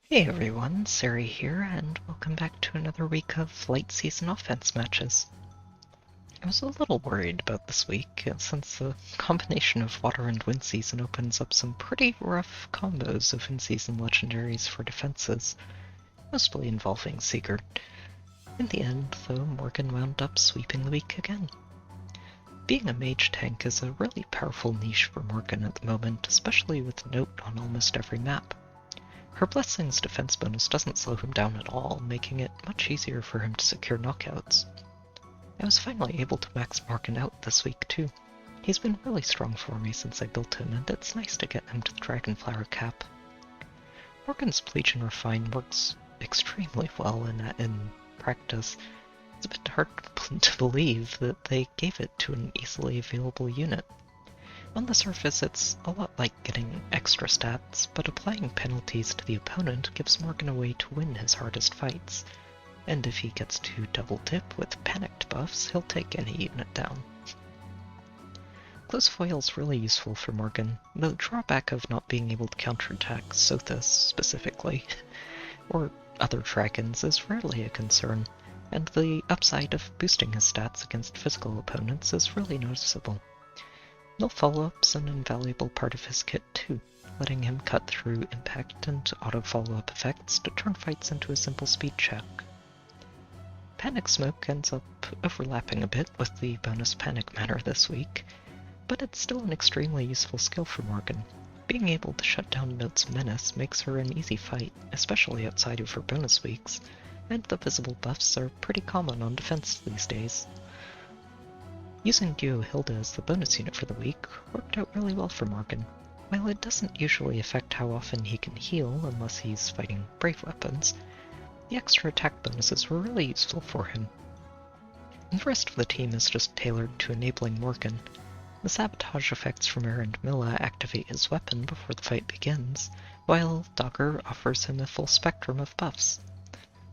Hey everyone, Sari here, and welcome back to another week of late season offense matches. I was a little worried about this week, since the combination of water and wind season opens up some pretty rough combos of in-season legendaries for defenses, mostly involving Sigurd. In the end, though, Morgan wound up sweeping the week again. Being a mage tank is a really powerful niche for Morgan at the moment, especially with Nott on almost every map. Her Blessing's defense bonus doesn't slow him down at all, making it much easier for him to secure knockouts. I was finally able to max Morgan out this week too. He's been really strong for me since I built him, and it's nice to get him to the Dragonflower cap. Morgan's Bleach and Refine works extremely well in practice. It's a bit hard to believe that they gave it to an easily available unit. On the surface, it's a lot like getting extra stats, but applying penalties to the opponent gives Morgan a way to win his hardest fights, and if he gets to double dip with panicked buffs, he'll take any unit down. Close Foil's really useful for Morgan, the drawback of not being able to counterattack Sothis specifically, or other dragons, is rarely a concern, and the upside of boosting his stats against physical opponents is really noticeable. No follow-up's an invaluable part of his kit too, letting him cut through impact and auto-follow-up effects to turn fights into a simple speed check. Panic Smoke ends up overlapping a bit with the bonus Panic Manner this week, but it's still an extremely useful skill for Morgan. Being able to shut down Nott's menace makes her an easy fight, especially outside of her bonus weeks, and the visible buffs are pretty common on defense these days. Using Duo Hilda as the bonus unit for the week worked out really well for Morgan. While it doesn't usually affect how often he can heal unless he's fighting brave weapons, the extra attack bonuses were really useful for him. And the rest of the team is just tailored to enabling Morgan. The sabotage effects from Air and Milla activate his weapon before the fight begins, while Dogger offers him a full spectrum of buffs.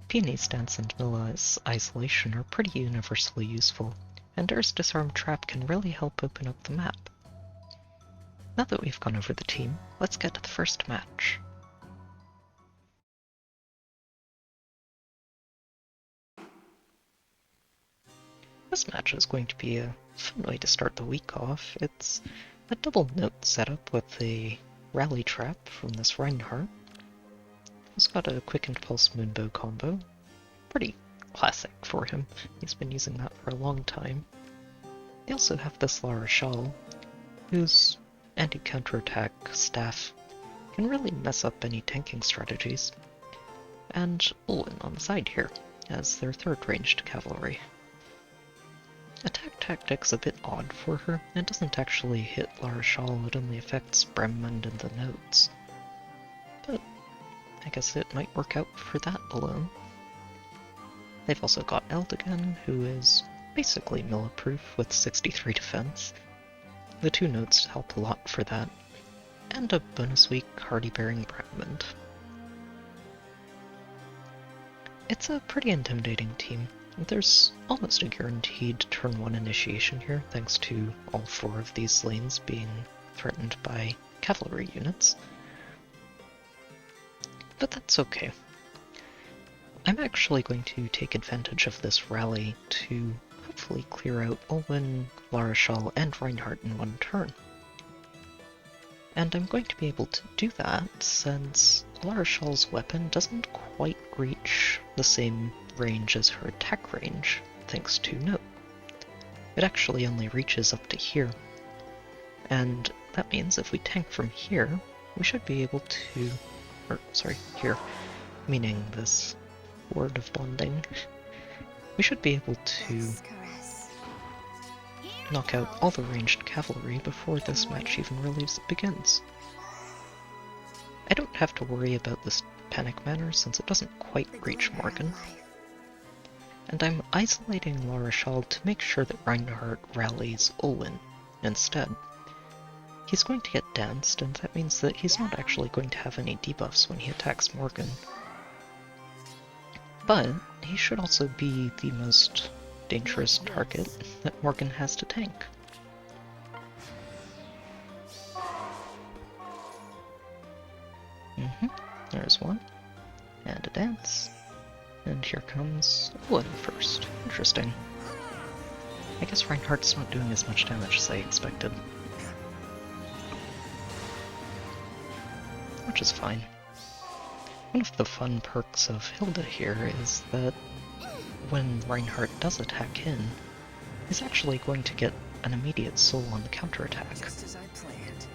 Peony's Stance and Milla's Isolation are pretty universally useful, and Air's Disarm Trap can really help open up the map. Now that we've gone over the team, let's get to the first match. This match is going to be a fun way to start the week off. It's a double Nott setup with a Rally Trap from this Reinhardt. He's got a Quick Impulse Moonbow combo. Pretty classic for him. He's been using that for a long time. They also have this La Rochelle, whose anti-counterattack staff can really mess up any tanking strategies. And Olin on the side here, as their third ranged cavalry. Attack tactic's a bit odd for her. It doesn't actually hit La Rochelle, it only affects Bremond and the Notes. But I guess it might work out for that alone. They've also got Eldigan, who is basically Milla-proof with 63 defense. The two Notes help a lot for that. And a bonus week Hardy-bearing Bremond. It's a pretty intimidating team. There's almost a guaranteed turn 1 initiation here, thanks to all 4 of these lanes being threatened by cavalry units. But that's okay. I'm actually going to take advantage of this rally to hopefully clear out Olin, La Rochelle, and Reinhardt in one turn. And I'm going to be able to do that since La Rochelle's weapon doesn't quite reach the same range as her attack range, thanks to Nott. It actually only reaches up to here. And that means if we tank from here, we should be able to... here, meaning this word of bonding. We should be able to knock out all the ranged cavalry before this match even really begins. I don't have to worry about this Panic Manner since it doesn't quite reach Morgan. And I'm isolating La Rochelle to make sure that Reinhardt rallies Olin instead. He's going to get danced, and that means that he's not actually going to have any debuffs when he attacks Morgan. But he should also be the most dangerous target that Morgan has to tank. There's one. And a dance. And here comes Wood first. Interesting. I guess Reinhardt's not doing as much damage as I expected. Which is fine. One of the fun perks of Hilda here is that when Reinhardt does attack in, he's actually going to get an immediate soul on the counterattack. Just as I planned.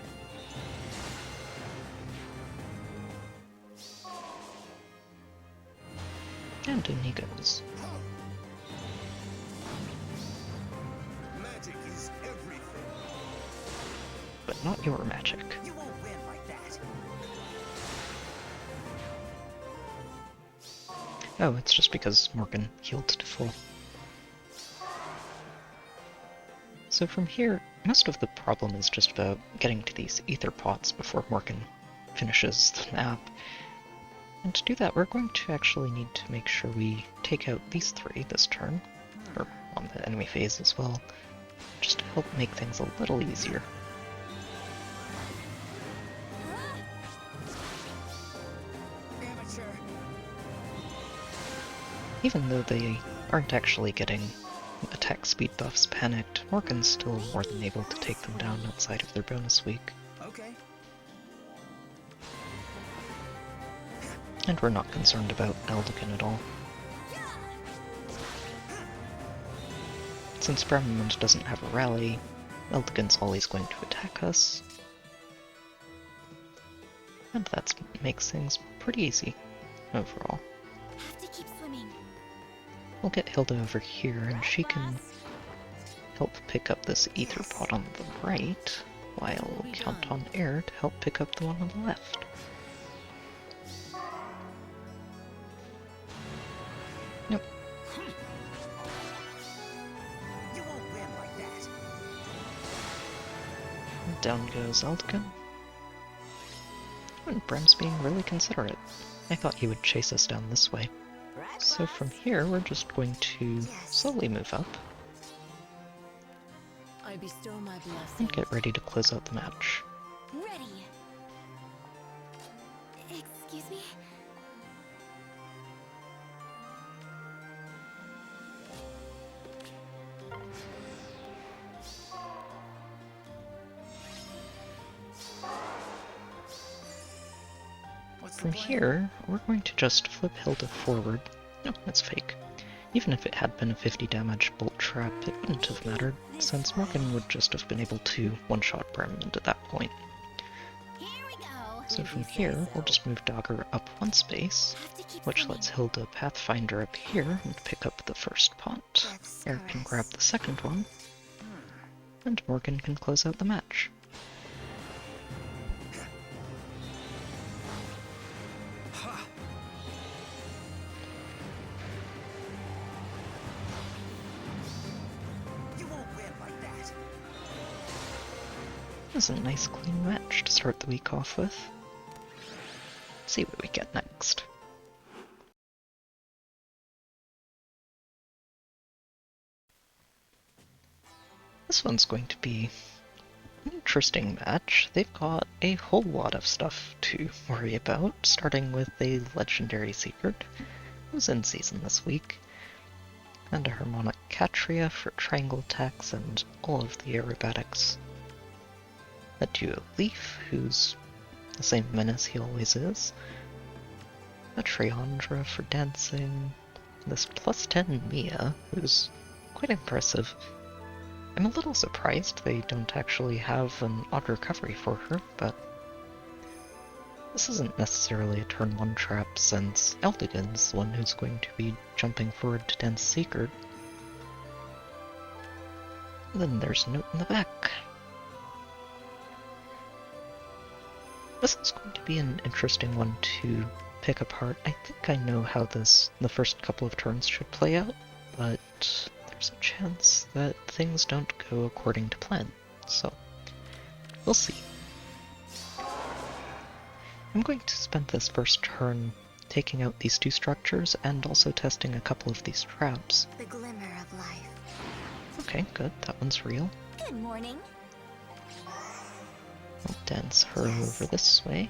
And in he goes. Magic is everything. But not your magic. You won't win like that. Oh, it's just because Morgan healed to full. So from here, most of the problem is just about getting to these Aether pots before Morgan finishes the map. And to do that, we're going to actually need to make sure we take out these three this turn, or on the enemy phase as well, just to help make things a little easier. Amateur. Even though they aren't actually getting attack speed buffs panicked, Morgan's still more than able to take them down outside of their bonus week. Okay. And we're not concerned about Aldigan at all. Since Bremond doesn't have a rally, Aldigan's always going to attack us. And that makes things pretty easy, overall. Have to keep swimming. We'll get Hilda over here, and she can help pick up this Aether pot on the right, while we'll count on air to help pick up the one on the left. Nope. You won't win like that. And down goes Aldigan. And Brem's being really considerate. I thought he would chase us down this way. So from here, we're just going to slowly move up I bestow my blessing. and get ready to close out the match. Ready. Excuse me? What's the From plan? here, we're going to just flip Hilda forward. No, that's fake. Even if it had been a 50 damage bolt trap, it wouldn't have mattered, since Morgan would just have been able to one-shot Bremond at that point. Here we go. So from here, we'll just move Dogger up one space, Have to keep which swimming. lets Hilda Pathfinder up here and pick up the first pot. Air can grab the second one, and Morgan can close out the match. You won't win like that. This is a nice clean match to start the week off with. Let's see what we get next. This one's going to be an interesting match. They've got a whole lot of stuff to worry about, starting with a legendary Sigurd, who's in season this week, and a harmonic Catria for triangle attacks and all of the aerobatics. A duo Lif, who's the same menace he always is. A Triandra for dancing. This +10 Mia, who's quite impressive. I'm a little surprised they don't actually have an odd recovery for her, but this isn't necessarily a turn 1 trap since Aldigan's the one who's going to be jumping forward to dance Sigurd. And then there's a note in the back. This is going to be an interesting one to pick apart. I think I know how the first couple of turns should play out, but there's a chance that things don't go according to plan, so we'll see. I'm going to spend this first turn taking out these two structures and also testing a couple of these traps. The glimmer of life. Okay, good, that one's real. Good morning. I'll dance her over this way.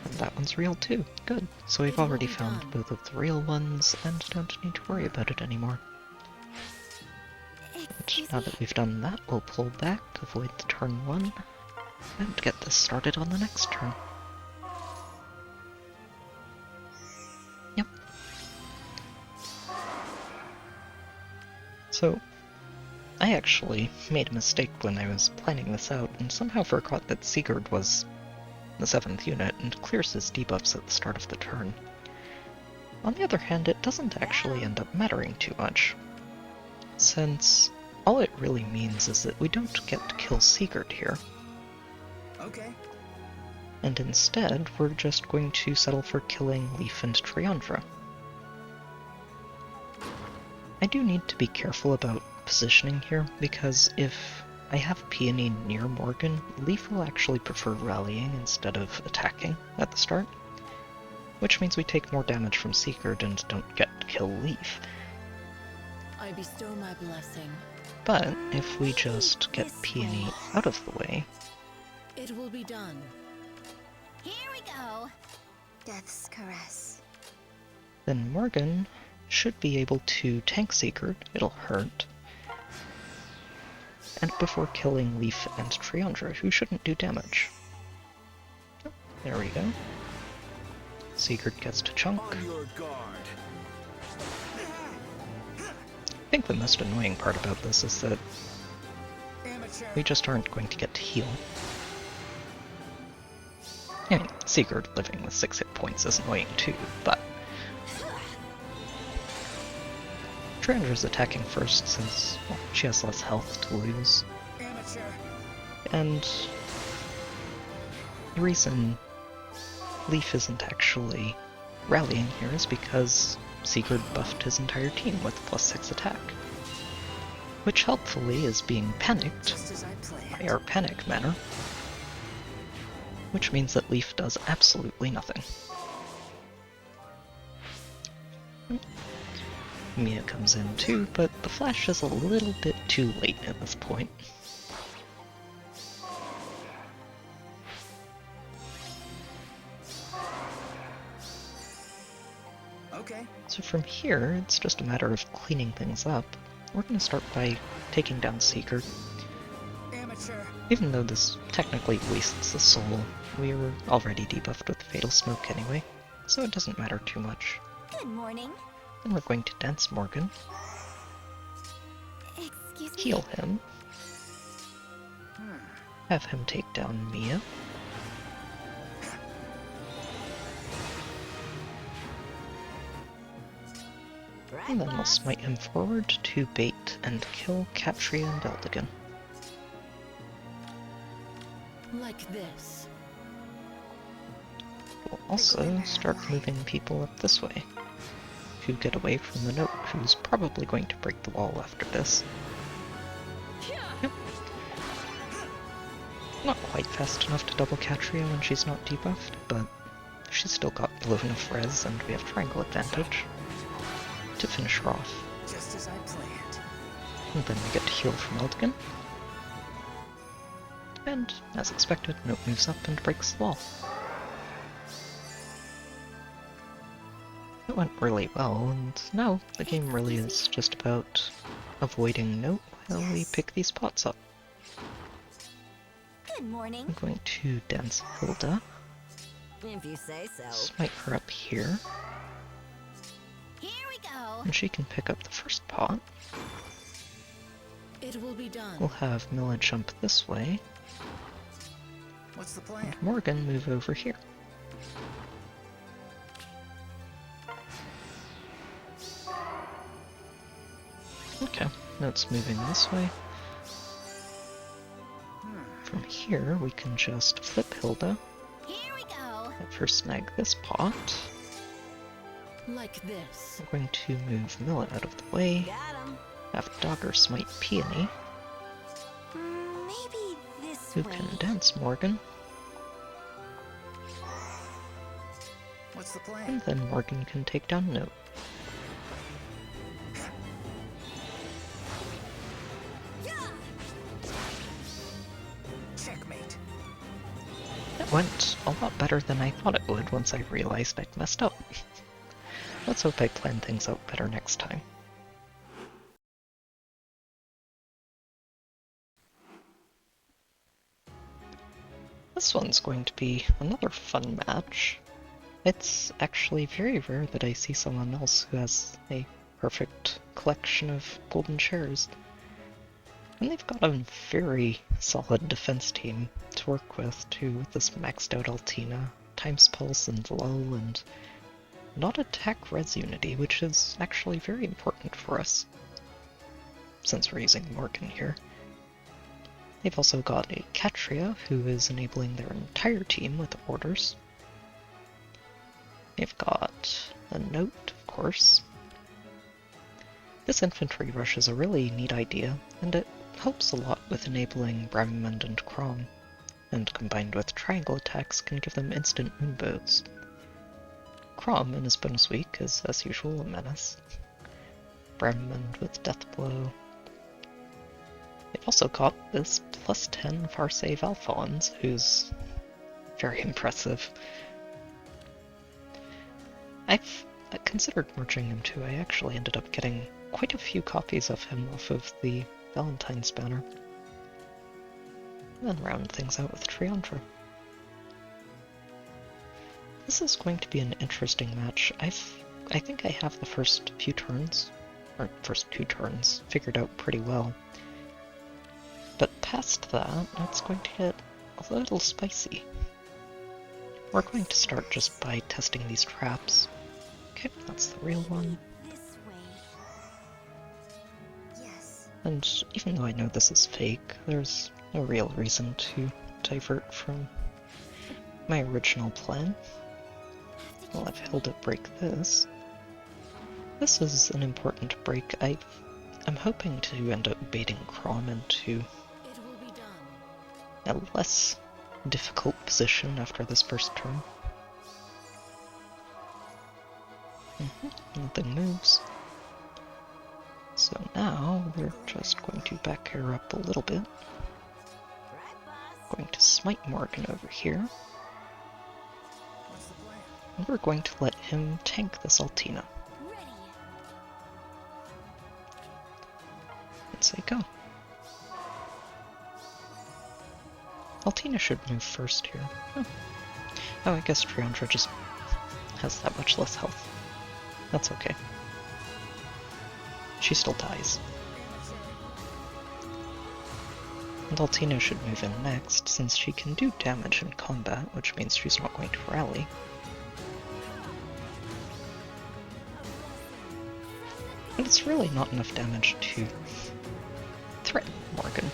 And that one's real too. Good. So we've already found both of the real ones and don't need to worry about it anymore. And now that we've done that, we'll pull back, avoid the turn 1, and get this started on the next turn. Yep. So, I actually made a mistake when I was planning this out, and somehow forgot that Sigurd was the 7th unit and clears his debuffs at the start of the turn. On the other hand, it doesn't actually end up mattering too much, since all it really means is that we don't get to kill Sigurd here. Okay. And instead, we're just going to settle for killing Leif and Triandra. I do need to be careful about positioning here, because if I have Peony near Morgan, Leif will actually prefer rallying instead of attacking at the start, which means we take more damage from Sigurd and don't get to kill Leif. I bestow my blessing. But if we just get Peony out of the way, it will be done. Here we go. Death's caress. then Morgan should be able to tank Sigurd. It'll hurt. And before killing Leif and Triandra, who shouldn't do damage. Oh, there we go. Sigurd gets to chunk. On your guard. I think the most annoying part about this is that Amateur. we just aren't going to get to heal. I mean, Sigurd living with 6 hit points is annoying too, but Triandra's attacking first since, well, she has less health to lose. Amateur. And the reason Leif isn't actually rallying here is because Sigurd buffed his entire team with +6 attack, which helpfully is being panicked Just as I planned. by our panic manner, which means that Leif does absolutely nothing. Mia comes in too, but the flash is a little bit too late at this point. Okay. So from here, it's just a matter of cleaning things up. We're going to start by taking down Sigurd. Amateur. Even though this technically wastes the soul, we were already debuffed with Fatal Smoke anyway, so it doesn't matter too much. Good morning. Then we're going to dance Morgan, Excuse me. heal him, have him take down Mia, and then we'll smite him forward to bait and kill Catria and Eldigan. Like this. We'll also start moving people up this way to get away from the Nott, who's probably going to break the wall after this. Yep. Not quite fast enough to double Catria when she's not debuffed, but she's still got low enough res and we have triangle advantage to finish her off. Just as I planned. And then we get to heal from Eldigan. And, as expected, Nott moves up and breaks the wall. It went really well, and now the game really is just about avoiding Nott while we pick these pots up. Good morning. I'm going to dance Hilda, If you say so. smite her up here, Here we go. and she can pick up the first pot. It will be done. We'll have Milla jump this way, What's the plan? and Morgan move over here. Okay, Nott's moving this way. From here, we can just flip Hilda, Here we go. have her snag this pot. Like this. I'm going to move Milla out of the way, Got him. have Dogger smite Peony, Maybe this who way. can dance Morgan, What's the plan? and then Morgan can take down Nott. Checkmate. That went a lot better than I thought it would once I realized I'd messed up. Let's hope I plan things out better next time. This one's going to be another fun match. It's actually very rare that I see someone else who has a perfect collection of golden shares. And they've got a very solid defense team to work with too, with this maxed out Altina, Times Pulse and Lull, and not attack res unity, which is actually very important for us, since we're using Morgan here. They've also got a Catria, who is enabling their entire team with orders. They've got a Nott, of course. This infantry rush is a really neat idea, and it helps a lot with enabling Bramond and Crom, and combined with triangle attacks can give them instant moonbows. Crom in his bonus week is, as usual, a menace. Bramond with Deathblow. They've also got this plus 10 far save Alfonse, who's very impressive. I've considered merging him too. I actually ended up getting quite a few copies of him off of the Valentine's banner. And then round things out with Triandra. This is going to be an interesting match. I think I have the first few turns, or first 2 turns, figured out pretty well. But past that, it's going to get a little spicy. We're going to start just by testing these traps. Okay, that's the real one. This way. Yes. And even though I know this is fake, there's no real reason to divert from my original plan. Well, I've held it break this. This is an important break. I'm hoping to end up baiting Crom into It will be done. a less difficult position after this first turn. Nothing moves. So now we're just going to back her up a little bit. Right, boss? Going to smite Morgan over here. What's the plan? And we're going to let him tank this Altina. Ready. And say go. Altina should move first here. Oh, I guess Triandra just has that much less health. That's okay. She still dies. And Altina should move in next, since she can do damage in combat, which means she's not going to rally. And it's really not enough damage to threaten Morgan.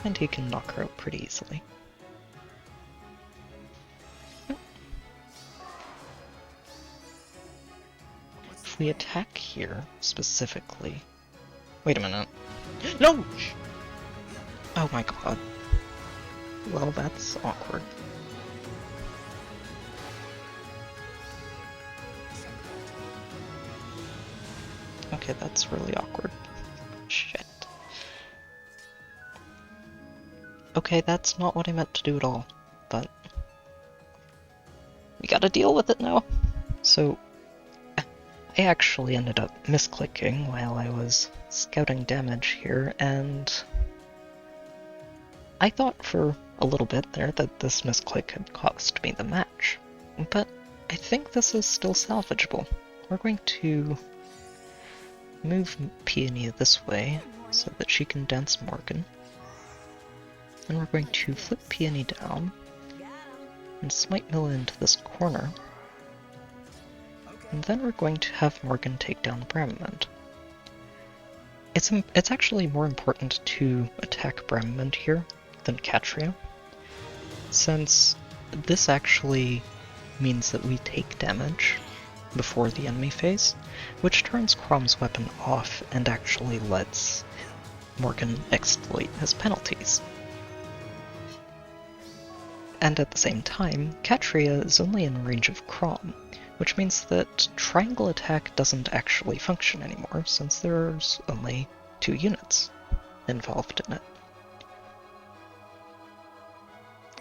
And he can knock her out pretty easily. If we attack here, specifically... Wait a minute. No! Oh my god. Well, that's awkward. Okay, that's really awkward. Shit. Okay, that's not what I meant to do at all, but... we gotta deal with it now. So, I actually ended up misclicking while I was scouting damage here, and I thought for a little bit there that this misclick had cost me the match, but I think this is still salvageable. We're going to move Peony this way so that she can dance Morgan, and we're going to flip Peony down and smite Milla into this corner. And then we're going to have Morgan take down Bramond. It's actually more important to attack Bramond here than Catria, since this actually means that we take damage before the enemy phase, which turns Crom's weapon off and actually lets Morgan exploit his penalties. And at the same time, Catria is only in range of Crom, which means that triangle attack doesn't actually function anymore, since there's only 2 units involved in it.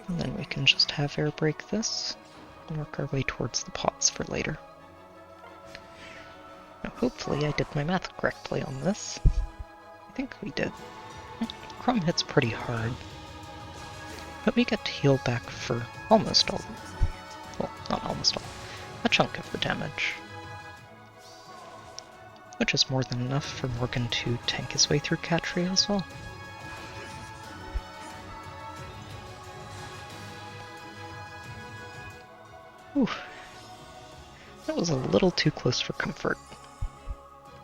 And then we can just have air break this and work our way towards the pots for later. Now, hopefully I did my math correctly on this. I think we did. Crumb hits pretty hard, but we get to heal back for almost all. Well, not almost all. A chunk of the damage. Which is more than enough for Morgan to tank his way through Catria as well. Whew. That was a little too close for comfort.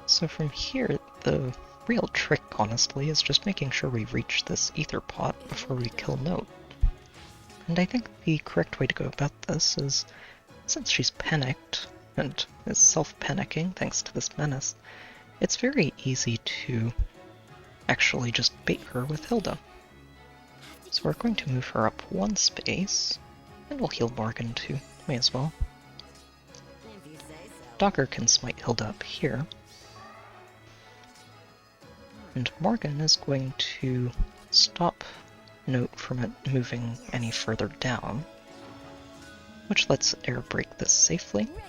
So from here, the real trick, honestly, is just making sure we reach this Aether pot before we kill Nott. And I think the correct way to go about this is, since she's panicked, and is self-panicking thanks to this menace, it's very easy to actually just bait her with Hilda. So we're going to move her up one space, and we'll heal Morgan too, may as well. If you say so. Dogger can smite Hilda up here, and Morgan is going to stop Nott from it moving any further down, which lets air break this safely, Ready.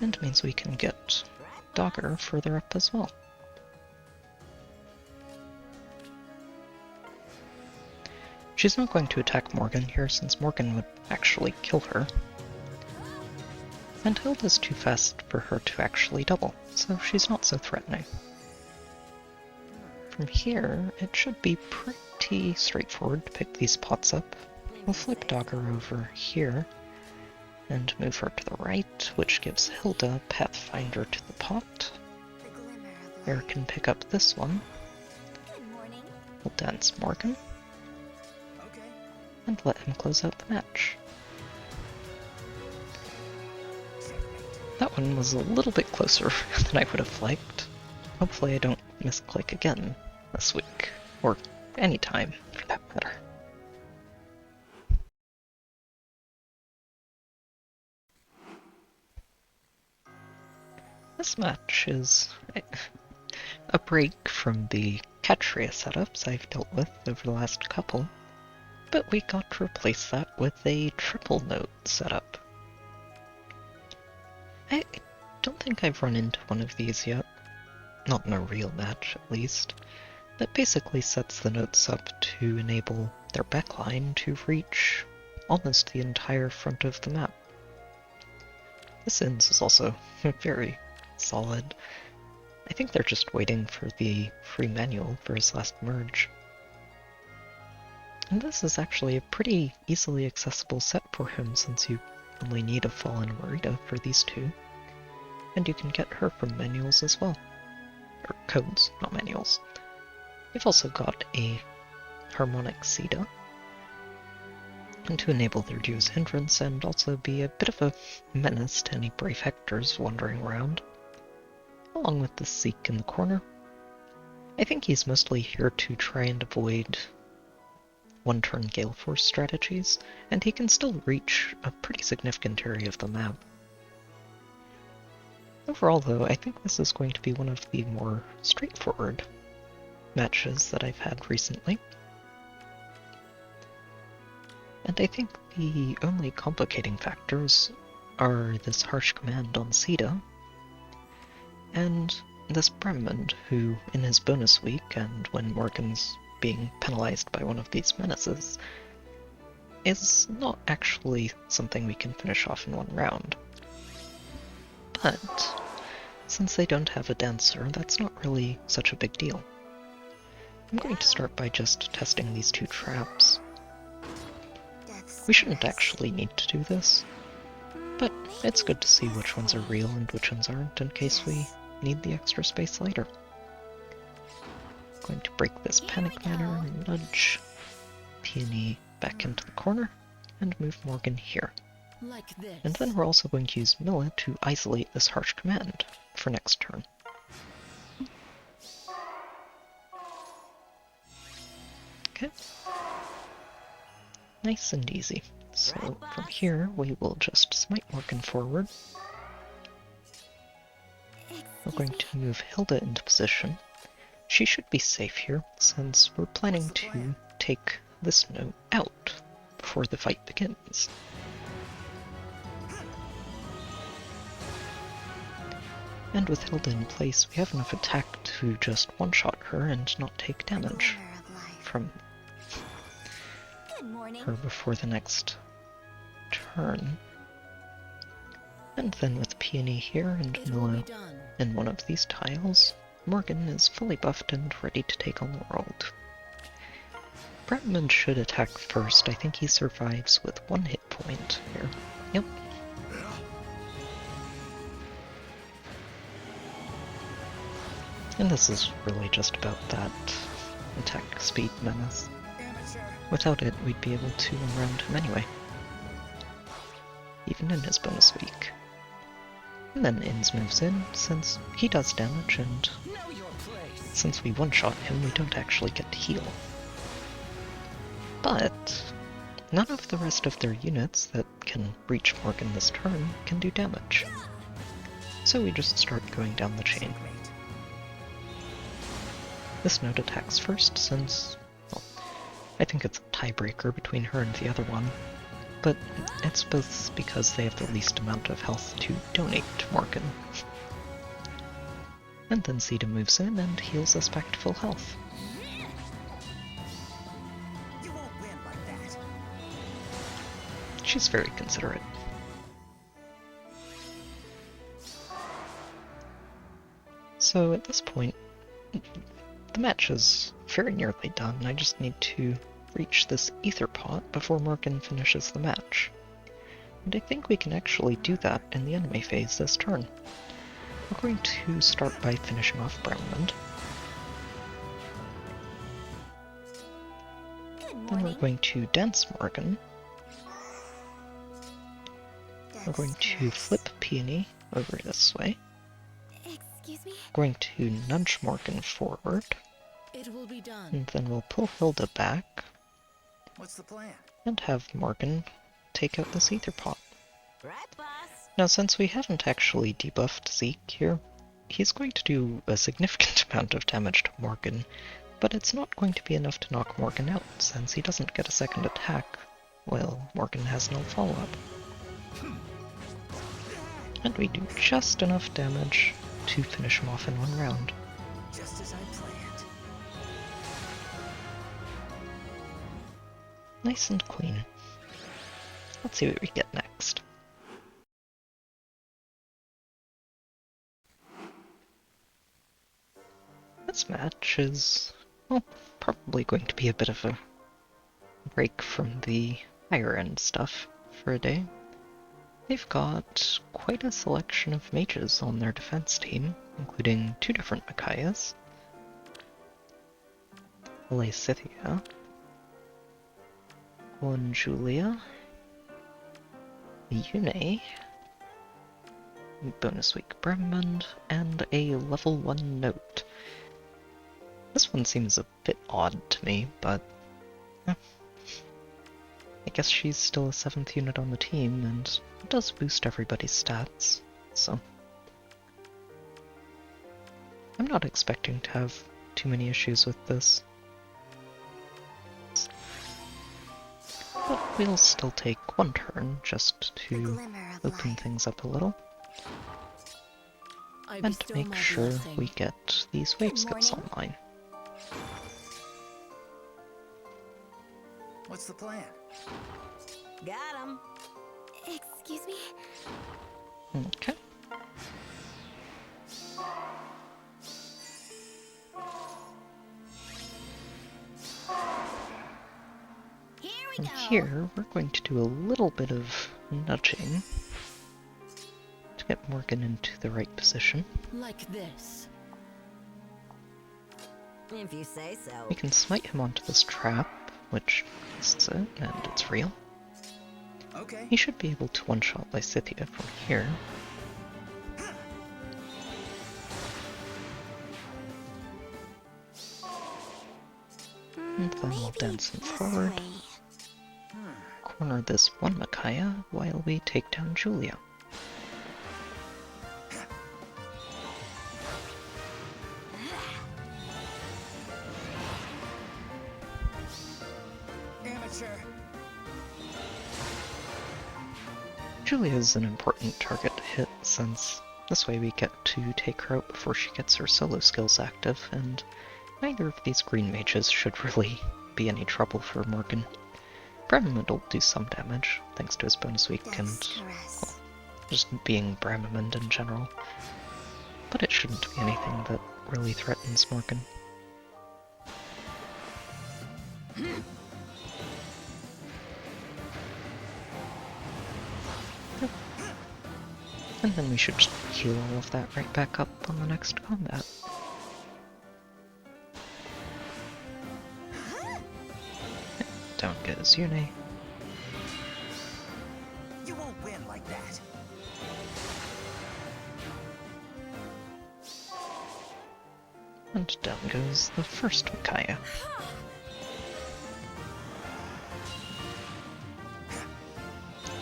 and means we can get Dogger further up as well. She's not going to attack Morgan here, since Morgan would actually kill her. And Hilda's too fast for her to actually double, so she's not so threatening. From here, it should be pretty straightforward to pick these pots up. We'll flip Dogger over here, and move her to the right, which gives Hilda Pathfinder to the pot. The glimmer of Air light. can pick up this one. Good morning. We'll dance Morgan, Okay. and let him close out the match. That one was a little bit closer than I would have liked. Hopefully I don't misclick again this week, or any time for that matter. This match is a break from the Catria setups I've dealt with over the last couple, but we got to replace that with a triple Nott setup. I don't think I've run into one of these yet, not in a real match at least, that basically sets the Notts up to enable their backline to reach almost the entire front of the map. This ends is also very solid. I think they're just waiting for the free manual for his last merge. And this is actually a pretty easily accessible set for him, since you only need a Fallen Marita for these two. And you can get her from manuals as well. Or codes, not manuals. You've also got a Harmonic Sita, and to enable their duo's hindrance and also be a bit of a menace to any brave Hectors wandering around, along with the Seek in the corner. I think he's mostly here to try and avoid one-turn Gale Force strategies, and he can still reach a pretty significant area of the map. Overall, though, I think this is going to be one of the more straightforward matches that I've had recently. And I think the only complicating factors are this harsh command on Sita, and this Bremond, who, in his bonus week, and when Morgan's being penalized by one of these menaces, is not actually something we can finish off in one round. But since they don't have a dancer, that's not really such a big deal. I'm going to start by just testing these two traps. We shouldn't actually need to do this, but it's good to see which ones are real and which ones aren't in case we need the extra space later. Going to break this Panic Manor, nudge Peony back into the corner, and move Morgan here. Like this. And then we're also going to use Milla to isolate this harsh command for next turn. Okay. Nice and easy. So from here, we will just smite Morgan forward. We're going to move Hilda into position, She should be safe here, since we're planning What's the to plan? take this note out before the fight begins. And with Hilda in place, we have enough attack to just one-shot her and not take damage Glimmer of life. from Good morning. her before the next turn. And then with Peony here and It will Mila be done. in one of these tiles, Morgan is fully buffed and ready to take on the world. Bratman should attack first. I think he survives with 1 hit point here. Yep. And this is really just about that attack speed menace. Amateur. Without it, we'd be able to one-round him anyway. Even in his bonus week. And then Inns moves in, since he does damage, and Know your place. since we one-shot him, we don't actually get to heal. But none of the rest of their units that can reach Morgan this turn can do damage. So we just start going down the chain. Great. This node attacks first, since, well, I think it's a tiebreaker between her and the other one, but it's both because they have the least amount of health to donate to Morgan. And then Zeta moves in and heals us back to full health. You won't win like that. She's very considerate. So at this point, the match is very nearly done. I just need to reach this Aether pot before Morgan finishes the match. And I think we can actually do that in the enemy phase this turn. We're going to start by finishing off Brownland. Good Then we're morning. going to dance Morgan. We're going to That's flip Peony over this way. Excuse me? We're going to nudge Morgan forward. It will be done. And then we'll pull Hilda back What's the plan? and have Morgan take out this Aether pot. Right, boss? Now, since we haven't actually debuffed Zeke here, he's going to do a significant amount of damage to Morgan, but it's not going to be enough to knock Morgan out, since he doesn't get a second attack, while Morgan has no follow-up. And we do just enough damage to finish him off in 1 round. Just as I planned. Nice and clean. Let's see what we get next. This match is, well, probably going to be a bit of a break from the higher end stuff for a day. They've got quite a selection of mages on their defense team, including 2 different Micaiahs, Lysithia, one Julia, Yune, bonus week Bremond, and a level 1 note. This one seems a bit odd to me, but I guess she's still a 7th unit on the team, and it does boost everybody's stats, so I'm not expecting to have too many issues with this. But we'll still take 1 turn just the to glimmer of open life. things up a little, I and bestow make my sure blessing. we get these wave skills morning. online. What's the plan? Got him. Excuse me? Okay. Here we And go. here, we're going to do a little bit of nudging to get Morgan into the right position. Like this. If you say so. We can smite him onto this trap, which is it, and it's real. Okay. He should be able to one-shot Lysithia from here. And then we'll Maybe dance him this forward, way. corner this one Micaiah while we take down Julia. Julia is an important target to hit, since this way we get to take her out before she gets her solo skills active, and neither of these green mages should really be any trouble for Morgan. Bramamond will do some damage, thanks to his bonus week and well, just being Bramamond in general, but it shouldn't be anything that really threatens Morgan. And then we should just heal all of that right back up on the next combat. Down goes Yune. You won't win like that. And down goes the first Micaiah.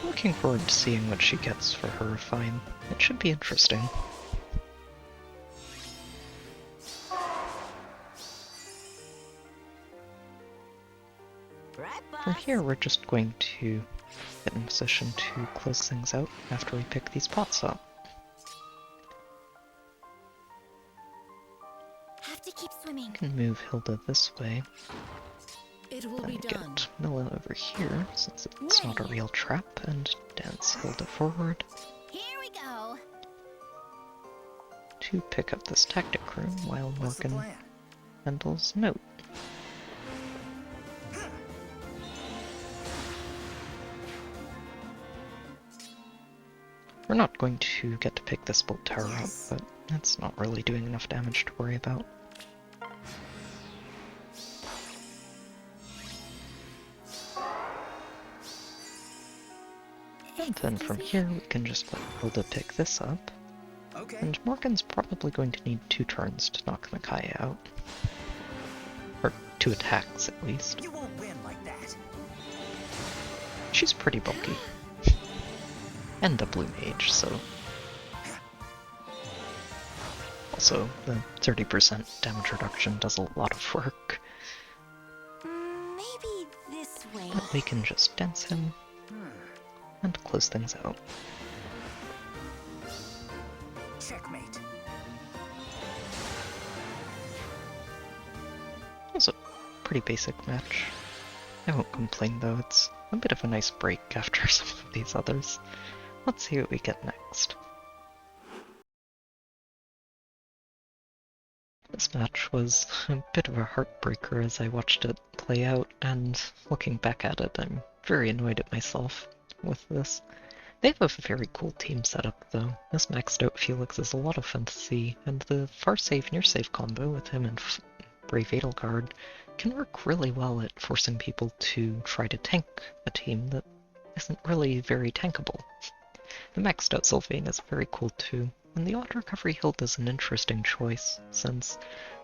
Looking forward to seeing what she gets for her refine. It should be interesting. Right, From boss. here, we're just going to get in position to close things out after we pick these pots up. Have to keep swimming. We can move Hilda this way, It will be and done. get Milla over here, since it's not a real trap, and dance Hilda forward Here we go. to pick up this tactic room while What's the Morgan plan? handles Note. We're not going to get to pick this bolt tower Yes. up, but it's not really doing enough damage to worry about. And then from here we can just let Hilda pick this up, Okay. and Morgan's probably going to need 2 turns to knock Micaiah out. Or 2 attacks at least. You won't win like that. She's pretty bulky. And a blue mage, so... Also, the 30% damage reduction does a lot of work. Maybe this way. But we can just dance him and close things out. Checkmate. It was a pretty basic match. I won't complain though, it's a bit of a nice break after some of these others. Let's see what we get next. This match was a bit of a heartbreaker as I watched it play out, and looking back at it, I'm very annoyed at myself with this. They have a very cool team setup though. This maxed out Felix is a lot of fun to see, and the far save near save combo with him and Brave Edelgard can work really well at forcing people to try to tank a team that isn't really very tankable. The maxed out Sylvain is very cool too, and the auto recovery Hilda is an interesting choice, since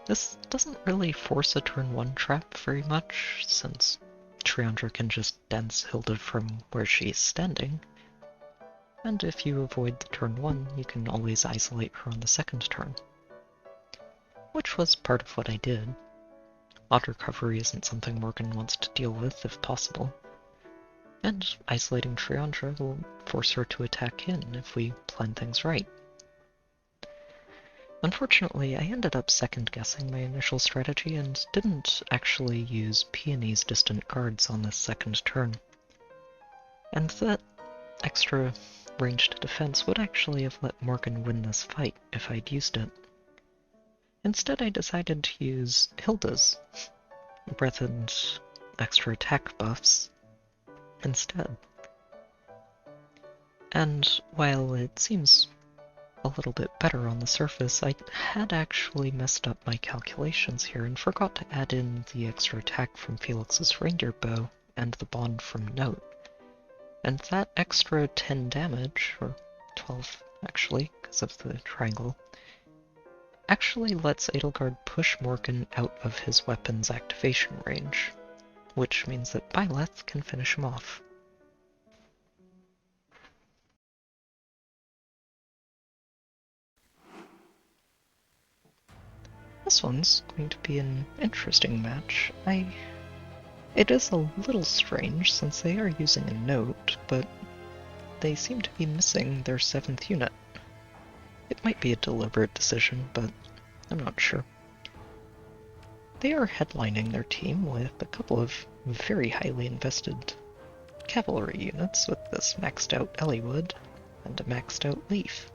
this doesn't really force a turn 1 trap very much, since Triandra can just dance Hilda from where she's standing. And if you avoid the turn 1, you can always isolate her on the second turn. Which was part of what I did. Auto recovery isn't something Morgan wants to deal with if possible. And isolating Triandra will force her to attack in if we plan things right. Unfortunately, I ended up second-guessing my initial strategy and didn't actually use Peony's distant guards on this second turn. And that extra ranged defense would actually have let Morgan win this fight if I'd used it. Instead, I decided to use Hilda's breath and extra attack buffs instead. And while it seems a little bit better on the surface, I had actually messed up my calculations here and forgot to add in the extra attack from Felix's reindeer bow and the bond from Note. And that extra 10 damage, or 12 actually, because of the triangle, actually lets Edelgard push Morgan out of his weapon's activation range, which means that Byleth can finish him off. This one's going to be an interesting match. It is a little strange since they are using a Note, but they seem to be missing their 7th unit. It might be a deliberate decision, but I'm not sure. They are headlining their team with a couple of very highly invested cavalry units with this maxed out Eliwood and a maxed out Leif.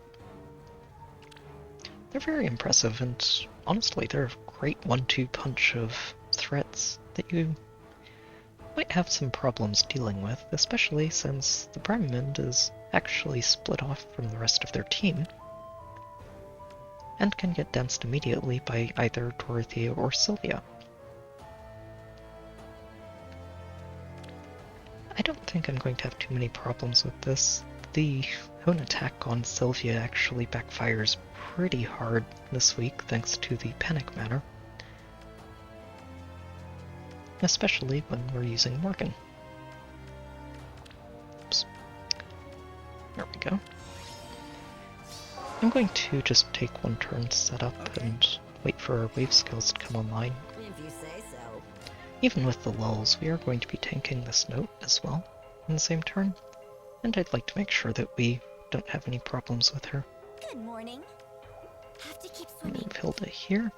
They're very impressive, and honestly they're a great 1-2 punch of threats that you might have some problems dealing with, especially since the Prime Mind is actually split off from the rest of their team and can get danced immediately by either Dorothea or Sylvia. I don't think I'm going to have too many problems with this. The own attack on Sylvia actually backfires pretty hard this week thanks to the Panic Manor, especially when we're using Morgan. Oops. There we go. I'm going to just take one turn to set up and wait for our wave skills to come online. If you say so. Even with the lulls, we are going to be tanking this Nott as well in the same turn, and I'd like to make sure that we don't have any problems with her. Good morning. Have to keep swimming. Move Hilda here,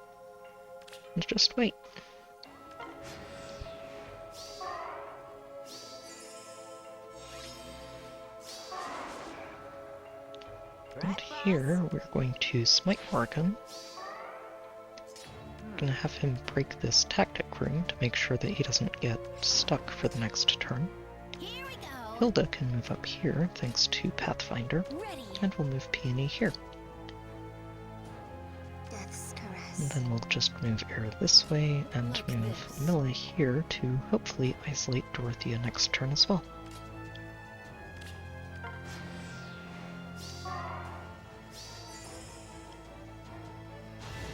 and just wait. And here, we're going to smite Morgan. Gonna have him break this tactic room to make sure that he doesn't get stuck for the next turn. Here we go. Hilda can move up here thanks to Pathfinder, Ready. and we'll move Peony here. Death's caress. And then we'll just move Air this way and move Milla here to hopefully isolate Dorothea next turn as well.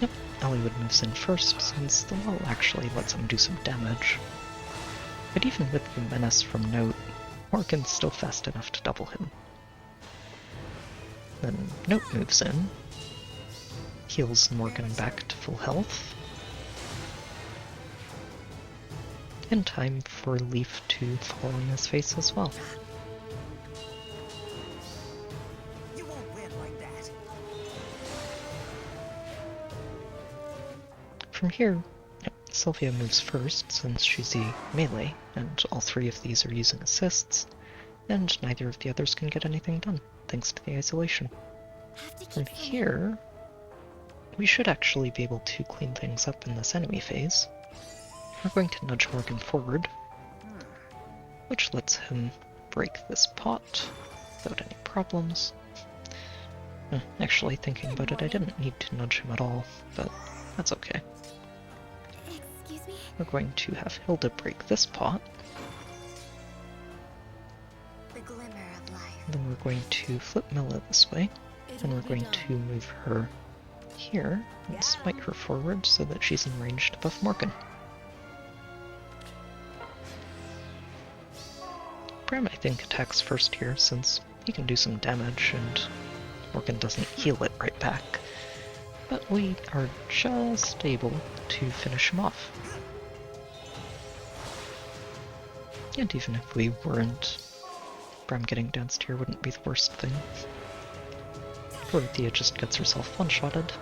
Yep, Eliwood moves in first since the wall actually lets him do some damage. But even with the menace from Nott, Morgan's still fast enough to double him. Then Nott moves in, heals Morgan back to full health, in time for Leif to fall on his face as well. You won't win like that. From here, Sylvia moves first since she's the melee, and all 3 of these are using assists, and neither of the others can get anything done, thanks to the isolation. Have to keep From swimming. here, we should actually be able to clean things up in this enemy phase. We're going to nudge Morgan forward, which lets him break this pot without any problems. Actually, thinking about it, I didn't need to nudge him at all, but that's okay. Excuse me. We're going to have Hilda break this pot, The glimmer of life. then we're going to flip Milla this way, It and will we're be going done. to move her here and smite her forward so that she's enraged above Morgan. Bram, I think, attacks first here since he can do some damage and Morgan doesn't heal it right back. But we are just able to finish him off. And even if we weren't, Bram getting danced here wouldn't be the worst thing. Dorothea just gets herself one-shotted.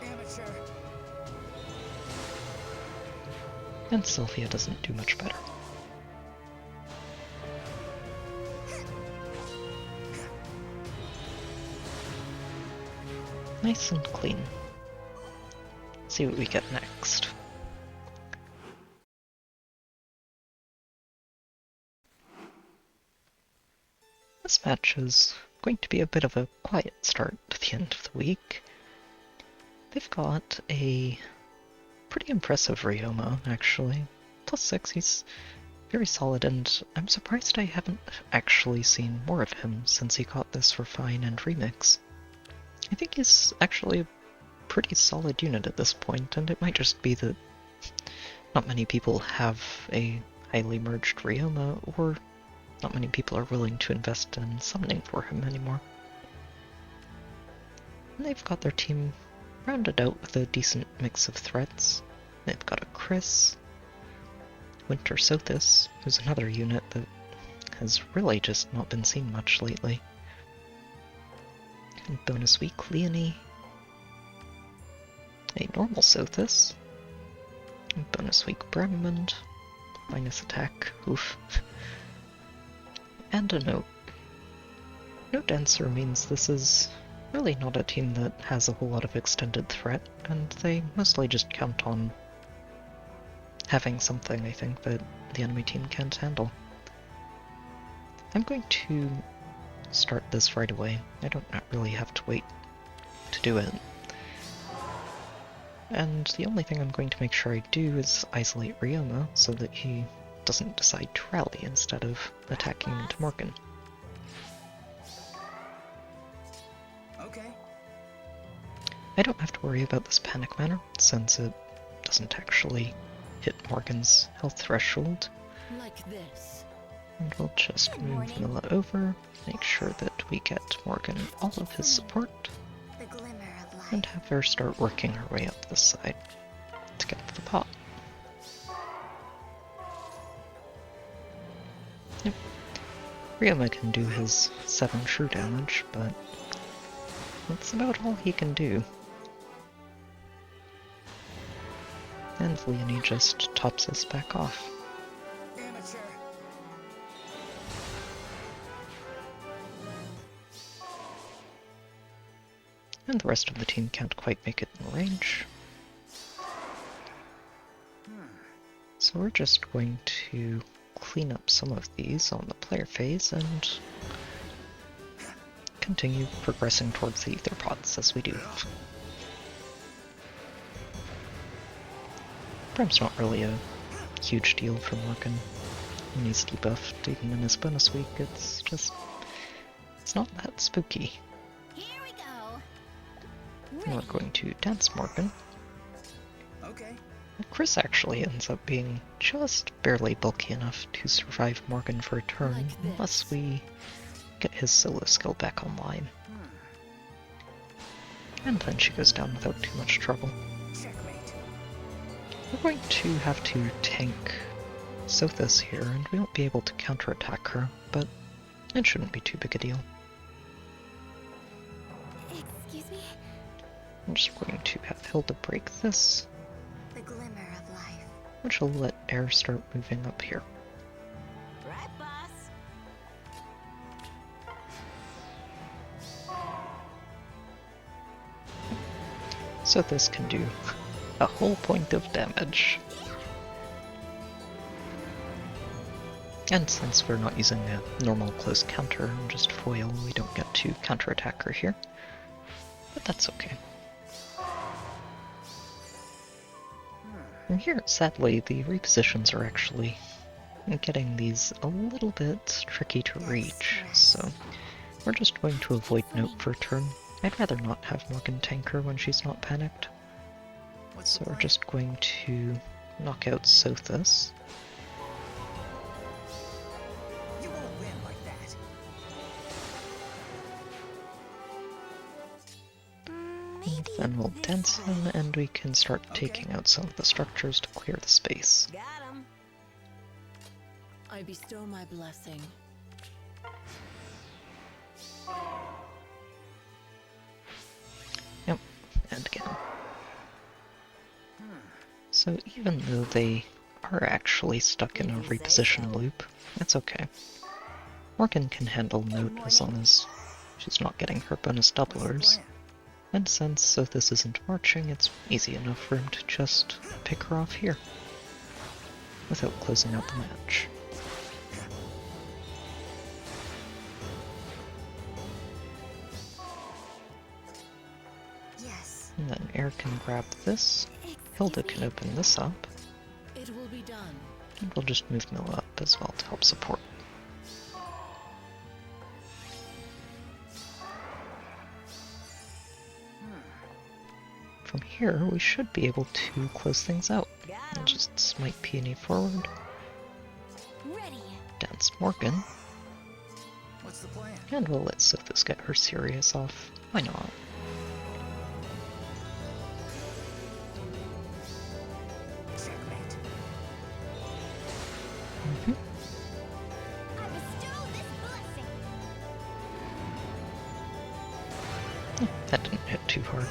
Amateur. And Sylvia doesn't do much better. Nice and clean. Let's see what we get next. This match is going to be a bit of a quiet start to the end of the week. They've got a pretty impressive Ryoma, actually. +6, he's very solid, and I'm surprised I haven't actually seen more of him since he got this for Fine and Remix. I think he's actually a pretty solid unit at this point, and it might just be that not many people have a highly merged Ryoma, or not many people are willing to invest in summoning for him anymore. And they've got their team rounded out with a decent mix of threats. They've got a Chris, Winter Sothis, who's another unit that has really just not been seen much lately. And bonus week Leonie. A normal Sothis. And bonus week Bremond. Minus attack. Oof. And a note. Note answer means this is really not a team that has a whole lot of extended threat, and they mostly just count on having something, I think, that the enemy team can't handle. I'm going to start this right away. I don't really have to wait to do it. And the only thing I'm going to make sure I do is isolate Ryoma so that he doesn't decide to rally instead of attacking into Morgan. Okay. I don't have to worry about this panic manner, since it doesn't actually hit Morgan's health threshold. Like this. And we'll just Good move morning. Mila over, make sure that we get Morgan all of his support, The glimmer of life. and have her start working her way up this side to get to the pot. Yep. Ryoma can do his 7 true damage, but that's about all he can do. And Leonie just tops us back off. Amateur. And the rest of the team can't quite make it in range. So we're just going to clean up some of these on the player phase and continue progressing towards the Aether pots as we do. Brem's not really a huge deal for Morgan when he's debuffed, even in his bonus week. It's not that spooky. Here we go. And we're going to dance Morgan. Okay. Chris actually ends up being just barely bulky enough to survive Morgan for a turn, Like this. unless we get his solo skill back online. And then she goes down without too much trouble. Checkmate. We're going to have to tank Sothis here, and we won't be able to counterattack her, but it shouldn't be too big a deal. Excuse me? I'm just going to have Hilda break this, The glimmer of life. which will let air start moving up here. Right, boss? Sothis can do a whole point of damage. And since we're not using a normal close counter and just foil, we don't get to counterattack her here. But that's okay. From here, sadly, the repositions are actually getting these a little bit tricky to reach, so we're just going to avoid Note for a turn. I'd rather not have Morgan tank her when she's not panicked. What's So the we're plan? just going to knock out Sothis. You won't win like that. Maybe. Then we'll this dance him, way. and we can start Okay. taking out some of the structures to clear the space. Got him. I bestow my blessing. Yep, and again. So even though they are actually stuck in a If you say reposition so. loop, that's okay. Morgan can handle Note as long as she's not getting her bonus What's the doublers. plan? And since Sothis isn't marching, it's easy enough for him to just pick her off here without closing out the match. Yes. And then Air can grab this, Hilda can open this up, It will be done. and we'll just move Mila up as well to help support. From here, we should be able to close things out. Got We'll him. just smite Peony forward, Ready. dance Morgan, What's the plan? and we'll let Sothis get her Sirius off. Why not? Checkmate. Mhm. I bestow That didn't hit too hard.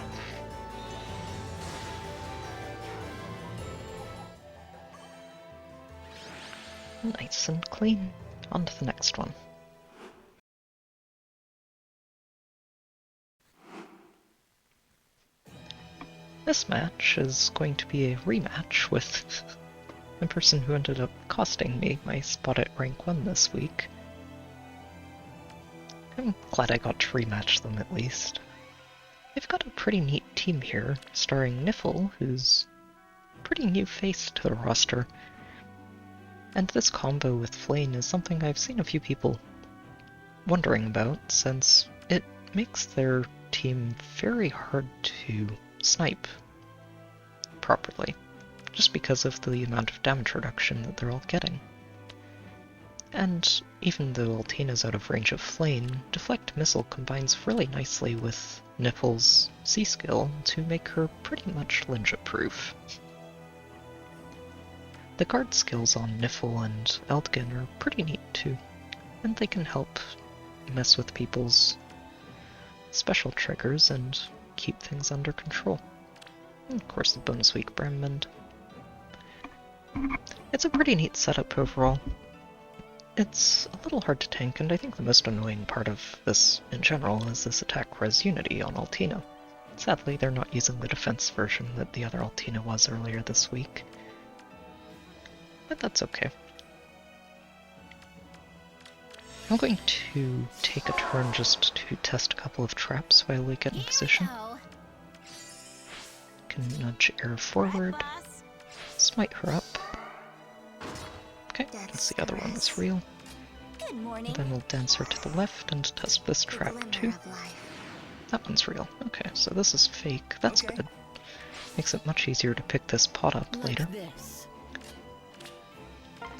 Nice and clean. On to the next one. This match is going to be a rematch with the person who ended up costing me my spot at rank 1 this week. I'm glad I got to rematch them at least. They've got a pretty neat team here, starring Nifl, who's a pretty new face to the roster. And this combo with Flayn is something I've seen a few people wondering about, since it makes their team very hard to snipe properly, just because of the amount of damage reduction that they're all getting. And even though Altina's out of range of Flayn, Deflect Missile combines really nicely with Nifl's C-skill to make her pretty much Linja-proof. The guard skills on Nifl and Eldgen are pretty neat too, and they can help mess with people's special triggers and keep things under control. And of course the bonus weak Brambend. It's a pretty neat setup overall. It's a little hard to tank, and I think the most annoying part of this in general is this attack res unity on Altina. Sadly, they're not using the defense version that the other Altina was earlier this week. But that's okay. I'm going to take a turn just to test a couple of traps while we get in position. Can nudge air forward, smite her up. Okay, that's the other one that's real. Good morning. Then we'll dance her to the left and test this trap too. That one's real. Okay, so this is fake. That's good. Makes it much easier to pick this pot up later.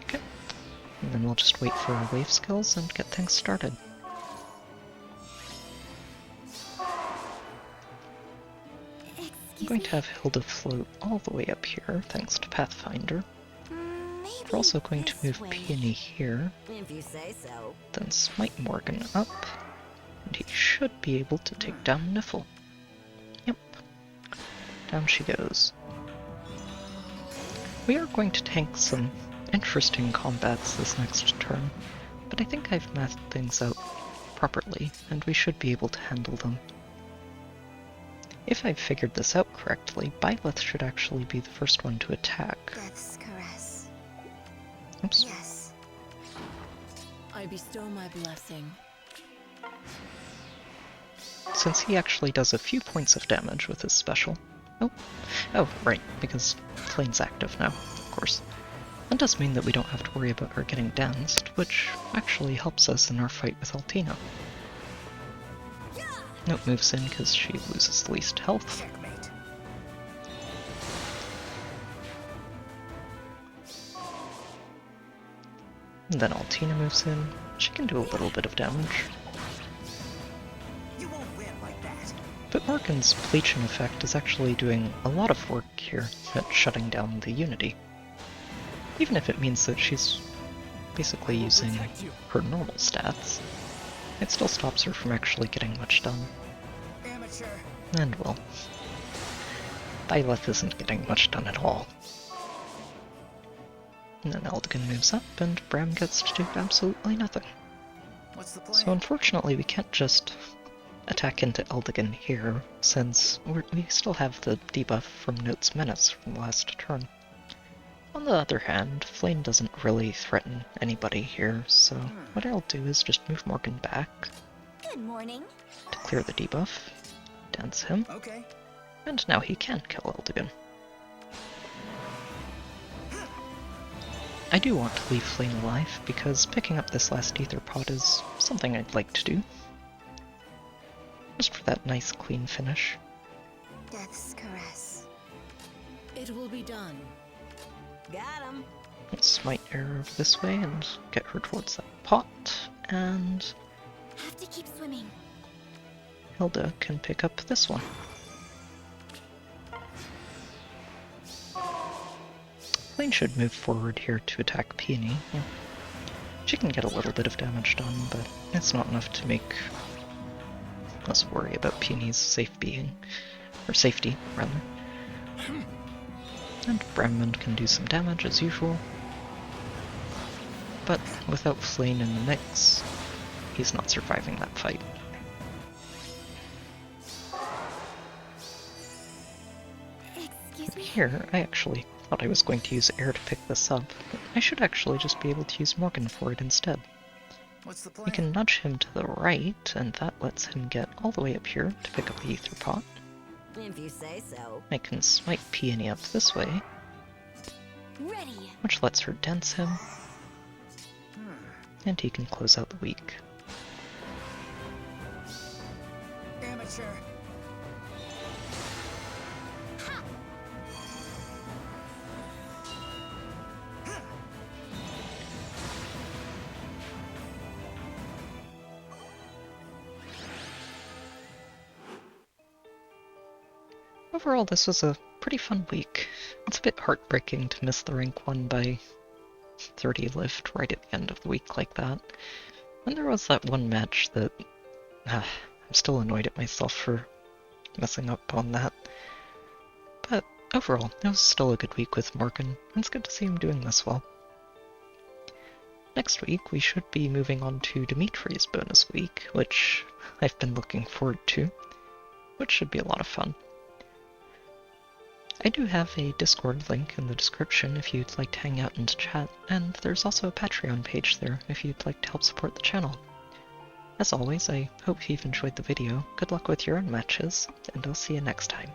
Okay. And then we'll just wait for our wave skills and get things started. I'm going to have Hilda float all the way up here, thanks to Pathfinder. We're also going to move Peony here, If you say so. then smite Morgan up, and he should be able to take down Nifl. Yep. Down she goes. We are going to tank some interesting combats this next turn, but I think I've mathed things out properly, and we should be able to handle them. If I've figured this out correctly, Byleth should actually be the first one to attack. Death's caress. Oops. Yes. I bestow my blessing. Since he actually does a few points of damage with his special. Oh, right, because Flayn's active now, of course. That does mean that we don't have to worry about her getting danced, which actually helps us in our fight with Altina. Note moves in because she loses the least health. Checkmate. And then Altina moves in. She can do a little bit of damage. You won't win like that. But Morgan's Pleaching effect is actually doing a lot of work here at shutting down the Unity. Even if it means that she's basically using her normal stats, it still stops her from actually getting much done. Amateur. And well, Byleth isn't getting much done at all. And then Eldgen moves up, and Bram gets to do absolutely nothing. What's the plan? So unfortunately we can't just attack into Eldgen here, since we still have the debuff from Note's Menace from the last turn. On the other hand, Flayn doesn't really threaten anybody here, so what I'll do is just move Morgan back Good morning. to clear the debuff, dance him, Okay. and now he can kill Eldgen. I do want to leave Flayn alive, because picking up this last Aether pot is something I'd like to do. Just for that nice clean finish. Death's caress. It will be done. Got him. Let's smite arrow this way and get her towards that pot, and Have to keep swimming. Hilda can pick up this one. Flayn should move forward here to attack Peony. Yeah. She can get a little bit of damage done, but it's not enough to make less worry about Puny's safety, rather. And Bramman can do some damage as usual. But without Flayn in the mix, he's not surviving that fight. Excuse me? Here, I actually thought I was going to use air to pick this up, but I should actually just be able to use Morgan for it instead. What's the plan? We can nudge him to the right, and that lets him get all the way up here to pick up the Aether pot. If you say so. I can smite Peony up this way, Ready. which lets her dance him, Hmm. and he can close out the week. Amateur. Overall, this was a pretty fun week. It's a bit heartbreaking to miss the rank 1 by 30 lift right at the end of the week like that. And there was that one match that I'm still annoyed at myself for messing up on that. But overall, it was still a good week with Morgan, and it's good to see him doing this well. Next week, we should be moving on to Dimitri's bonus week, which I've been looking forward to, which should be a lot of fun. I do have a Discord link in the description if you'd like to hang out and chat, and there's also a Patreon page there if you'd like to help support the channel. As always, I hope you've enjoyed the video, good luck with your own matches, and I'll see you next time.